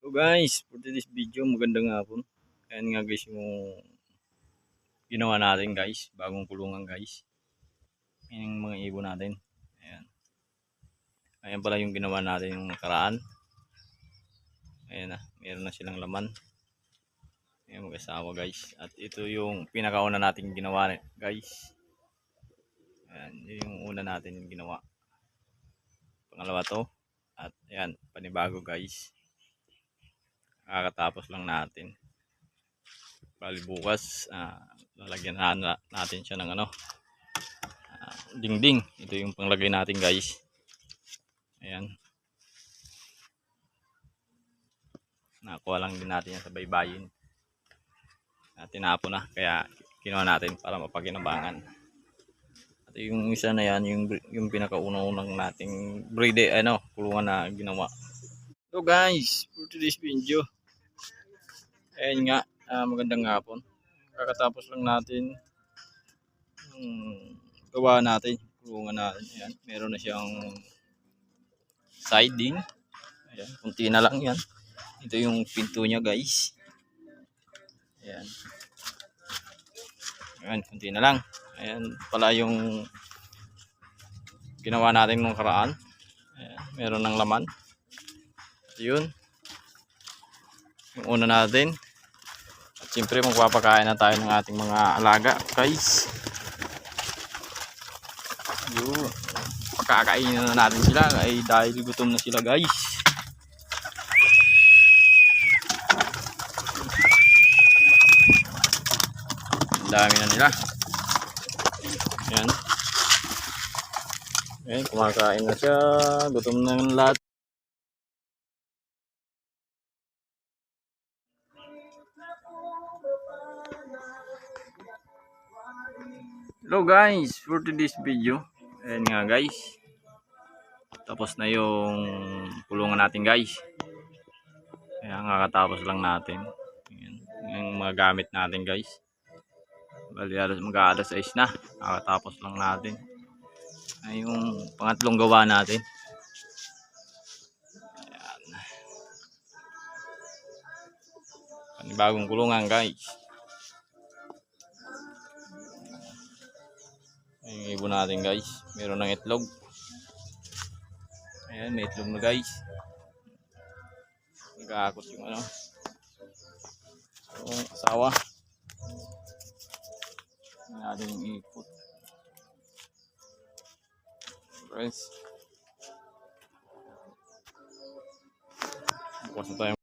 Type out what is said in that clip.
So guys, for today's video, magandang hapon. Ayan nga guys yung ginawa natin guys, bagong kulungan guys. Ayan yung mga ibon natin. Ayan. Ayan pala yung ginawa natin yung nakaraan. Ayan na, meron na silang laman. Ayan mag-asawa guys. At ito yung pinakauna natin ginawa guys. Ayan, yun yung una natin yung ginawa. Pangalawa to. At ayan, panibago guys. Kakatapos lang natin. Bali bukas, lalagyan natin siya ng dingding. Ito yung panglagay natin guys. Ayan. Nakuha lang din natin yan sa baybayin. Tinapo na, kaya kinuha natin para mapakinabangan. At yung isa na yan, yung pinakauna-unang nating kulungan na ginawa. So guys, for today's video, ayan nga, magandang hapon. Kakatapos lang natin gawa natin, kulungan natin. Ayan, meron na siyang siding. Ayan, kunti na lang yan. Ito yung pinto niya guys. Ayan. Ayan, kunti na lang. Ayan pala yung ginawa natin nung karaan. Ayan, meron ng laman. Yun. Yung una natin. At siyempre magpapakain na tayo ng ating mga alaga guys. Yun. Pagkakainin na natin sila ay dahil gutom na sila guys. Dami na nila. Ayan. Ayan, kumakain na siya. Gutom na ng lahat. Hello guys, for today's video. Ayan nga guys. Tapos na yung kulungan natin guys. Ayan, kakatapos lang natin. Ayan, yung mga gamit natin guys. Bali, mag-aalas 6 na. Kakatapos lang natin. Ay, yung pangatlong gawa natin. Ayan. Panibagong kulungan guys. Ayan yung ibon natin guys. Meron ng itlog. Ayan, may itlog na guys. Nag-aakot yung yung asawa. Ayan natin yung ikot. Friends. Bukas na tayo.